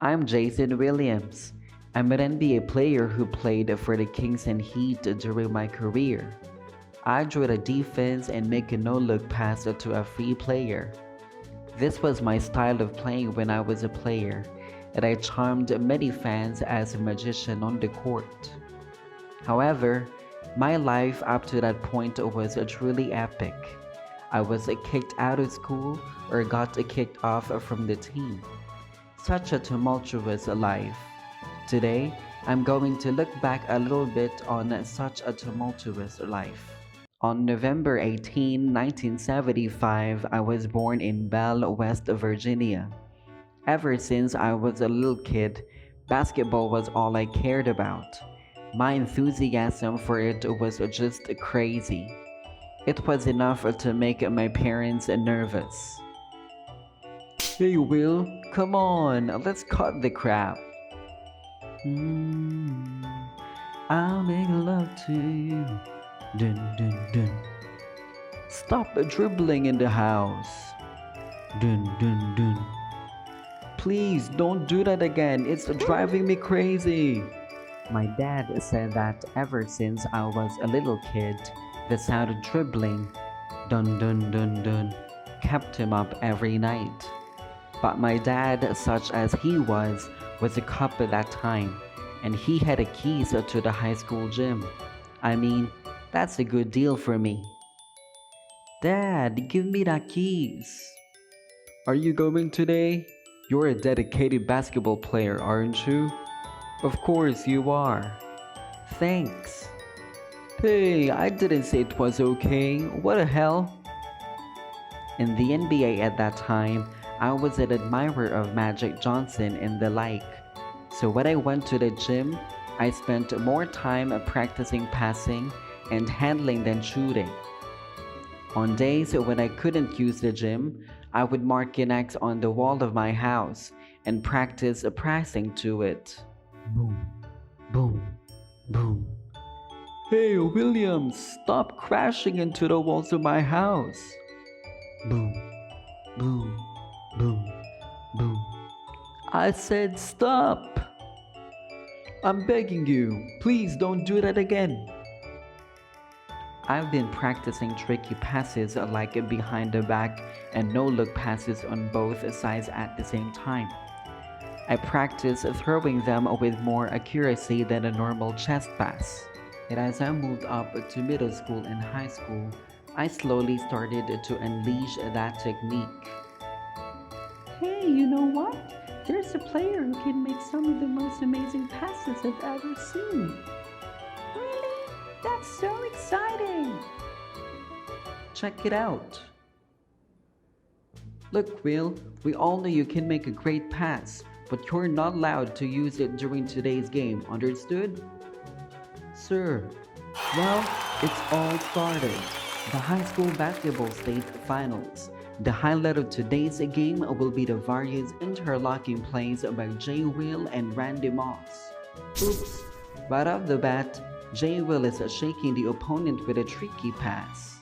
I'm Jason Williams. I'm an NBA player who played for the Kings and Heat during my career. I drew the defense and make a no-look pass to a free player. This was my style of playing when I was a player, and I charmed many fans as a magician on the court. However, my life up to that point was truly epic. I was kicked out of school or got kicked off from the team. Such a tumultuous life. Today, I'm going to look back a little bit on such a tumultuous life. On November 18, 1975, I was born in Belle, West Virginia. Ever since I was a little kid, basketball was all I cared about. My enthusiasm for it was just crazy. It was enough to make my parents nervous. Hey Will, come on, let's cut the crap. Mm, I'll make love to you. Dun dun dun. Stop dribbling in the house. Dun dun dun. Please don't do that again. It's driving me crazy. My dad said that ever since I was a little kid, the sound of dribbling, dun dun dun dun, kept him up every night. But my dad, such as he was a cop at that time, and he had the keys to the high school gym. I mean, that's a good deal for me. Dad, give me the keys. Are you going today? You're a dedicated basketball player, aren't you? Of course you are. Thanks. Hey, I didn't say it was okay. What the hell? In the NBA at that time, I was an admirer of Magic Johnson and the like. So when I went to the gym, I spent more time practicing passing and handling than shooting. On days when I couldn't use the gym, I would mark an X on the wall of my house and practice passing to it. Boom, boom, boom. Hey, Williams, stop crashing into the walls of my house. Boom, boom, boom, boom. I said stop. I'm begging you, please don't do that again. I've been practicing tricky passes like behind the back and no-look passes on both sides at the same time. I practice throwing them with more accuracy than a normal chest pass. And as I moved up to middle school and high school, I slowly started to unleash that technique. Hey, you know what? There's a player who can make some of the most amazing passes I've ever seen. Really? That's so exciting! Check it out. Look, Will, we all know you can make a great pass, but you're not allowed to use it during today's game, understood? Sir, well, it's all started. The high school basketball state finals. The highlight of today's game will be the various interlocking plays by Jay Will and Randy Moss. Oops, right off the bat, Jay Will is shaking the opponent with a tricky pass.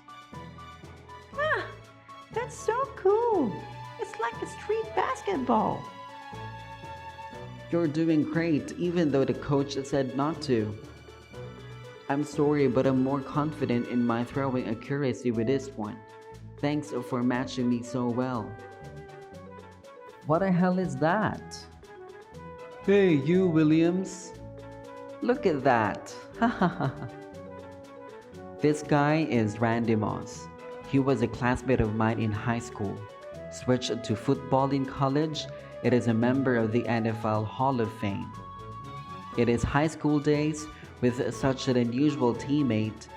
Ah, that's so cool! It's like a street basketball. You're doing great, even though the coach said not to. I'm sorry, but I'm more confident in my throwing accuracy with this one. Thanks for matching me so well. What the hell is that? Hey, you, Williams. Look at that. This guy is Randy Moss. He was a classmate of mine in high school. Switched to football in college. It is a member of the NFL Hall of Fame. In his high school days, with such an unusual teammate,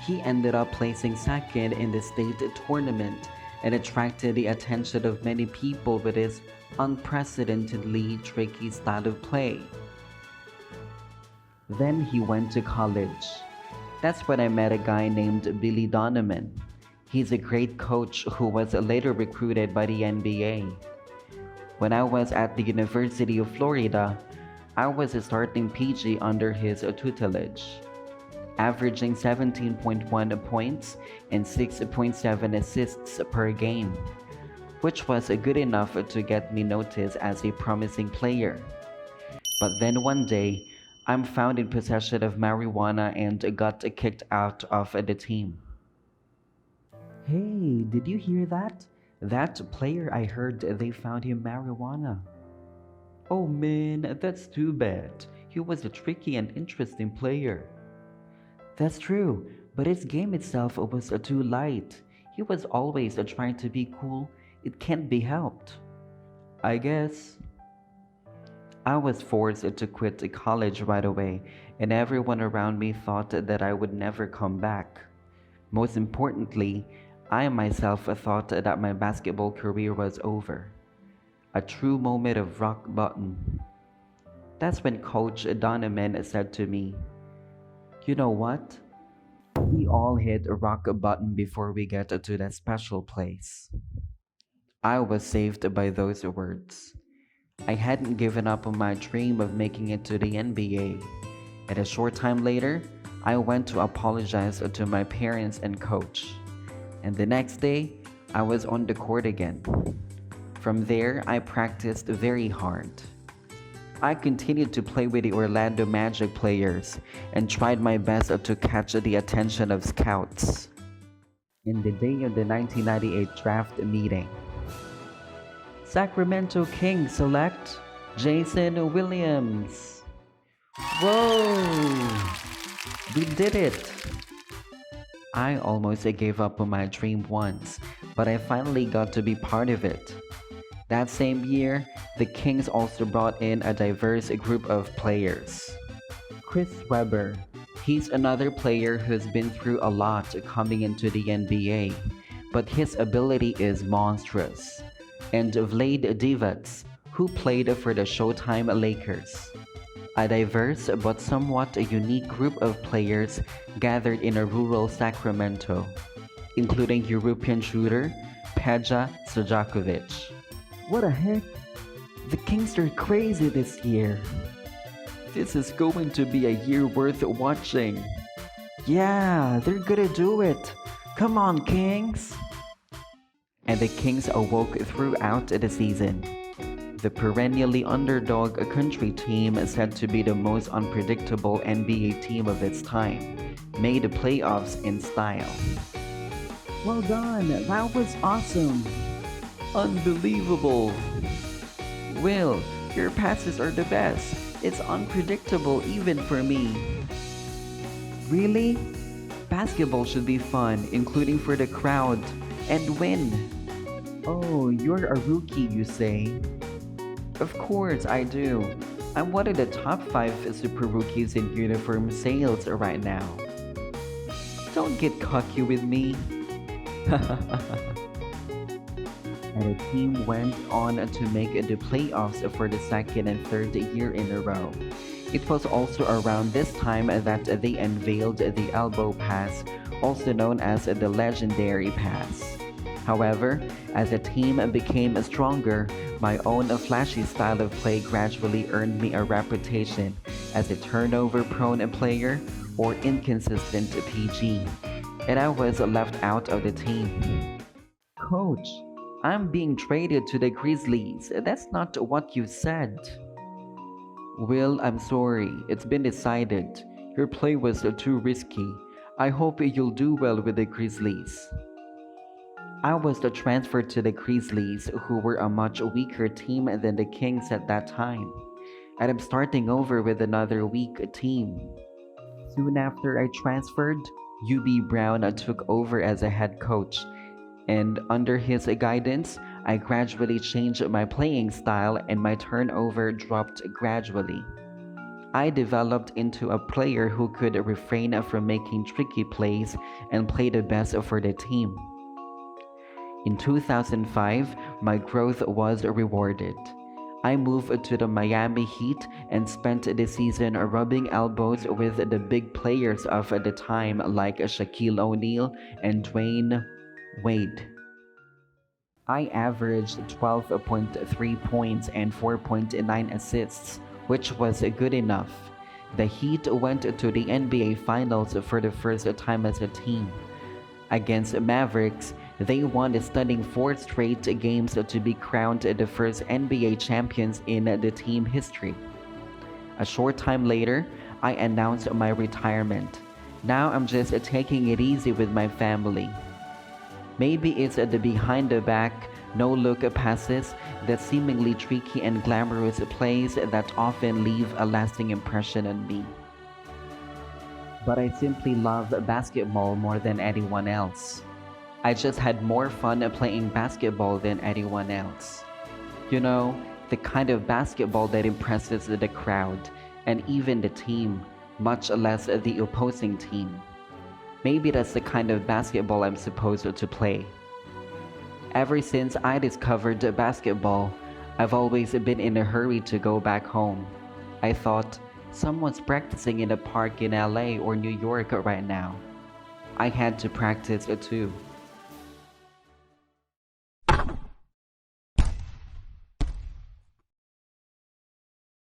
he ended up placing second in the state tournament and attracted the attention of many people with his unprecedentedly tricky style of play. Then he went to college. That's when I met a guy named Billy Donovan. He's a great coach who was later recruited by the NBA. When I was at the University of Florida, I was a starting PG under his tutelage, averaging 17.1 points and 6.7 assists per game. which was good enough to get me noticed as a promising player. But then one day, I'm found in possession of marijuana and got kicked out of the team. Hey, did you hear that? That player, I heard they found him marijuana. Oh man, that's too bad. He was a tricky and interesting player. That's true, but his game itself was too light. He was always trying to be cool. It can't be helped. I guess. I was forced to quit college right away, and everyone around me thought that I would never come back. Most importantly, I myself thought that my basketball career was over. A true moment of rock bottom. That's when Coach Donovan said to me, "You know what? We all hit a rock bottom before we get to that special place." I was saved by those words. I hadn't given up on my dream of making it to the NBA. And a short time later, I went to apologize to my parents and coach. And the next day, I was on the court again. From there, I practiced very hard. I continued to play with the Orlando Magic players and tried my best to catch the attention of scouts. In the day of the 1998 draft meeting, Sacramento Kings select Jason Williams. Whoa! We did it! I almost gave up on my dream once, but I finally got to be part of it. That same year, the Kings also brought in a diverse group of players. Chris Webber. He's another player who's been through a lot coming into the NBA, but his ability is monstrous. And Vlade Divac, who played for the Showtime Lakers. A diverse but somewhat unique group of players gathered in a rural Sacramento, including European shooter Peja Stojakovic. What the heck? The Kings are crazy this year. This is going to be a year worth watching. Yeah, they're gonna do it. Come on, Kings! And the Kings awoke throughout the season. The perennially underdog country team, said to be the most unpredictable NBA team of its time, made the playoffs in style. Well done, that was awesome. Unbelievable. Will, your passes are the best. It's unpredictable even for me. Really? Basketball should be fun, including for the crowd, and win. Oh, you're a rookie, you say? Of course I do. I'm one of the top 5 super rookies in uniform sales right now. Don't get cocky with me. And the team went on to make the playoffs for the second and third year in a row. It was also around this time that they unveiled the elbow pass, also known as the legendary pass. However, as the team became stronger, my own flashy style of play gradually earned me a reputation as a turnover-prone player or inconsistent PG, and I was left out of the team. Coach, I'm being traded to the Grizzlies. That's not what you said. Will, I'm sorry. It's been decided. Your play was too risky. I hope you'll do well with the Grizzlies. I was transferred to the Grizzlies, who were a much weaker team than the Kings at that time, and I'm starting over with another weak team. Soon after I transferred, UB Brown took over as a head coach, and under his guidance, I gradually changed my playing style and my turnover dropped gradually. I developed into a player who could refrain from making tricky plays and play the best for the team. In 2005, my growth was rewarded. I moved to the Miami Heat and spent the season rubbing elbows with the big players of the time like Shaquille O'Neal and Dwayne Wade. I averaged 12.3 points and 4.9 assists, which was good enough. The Heat went to the NBA Finals for the first time as a team. Against Mavericks, They won a stunning four straight games to be crowned the first NBA champions in the team history. A short time later, I announced my retirement. Now I'm just taking it easy with my family. Maybe it's the behind the back, no look passes, the seemingly tricky and glamorous plays that often leave a lasting impression on me. But I simply love basketball more than anyone else. I just had more fun playing basketball than anyone else. You know, the kind of basketball that impresses the crowd and even the team, much less the opposing team. Maybe that's the kind of basketball I'm supposed to play. Ever since I discovered basketball, I've always been in a hurry to go back home. I thought, someone's practicing in a park in LA or New York right now. I had to practice too.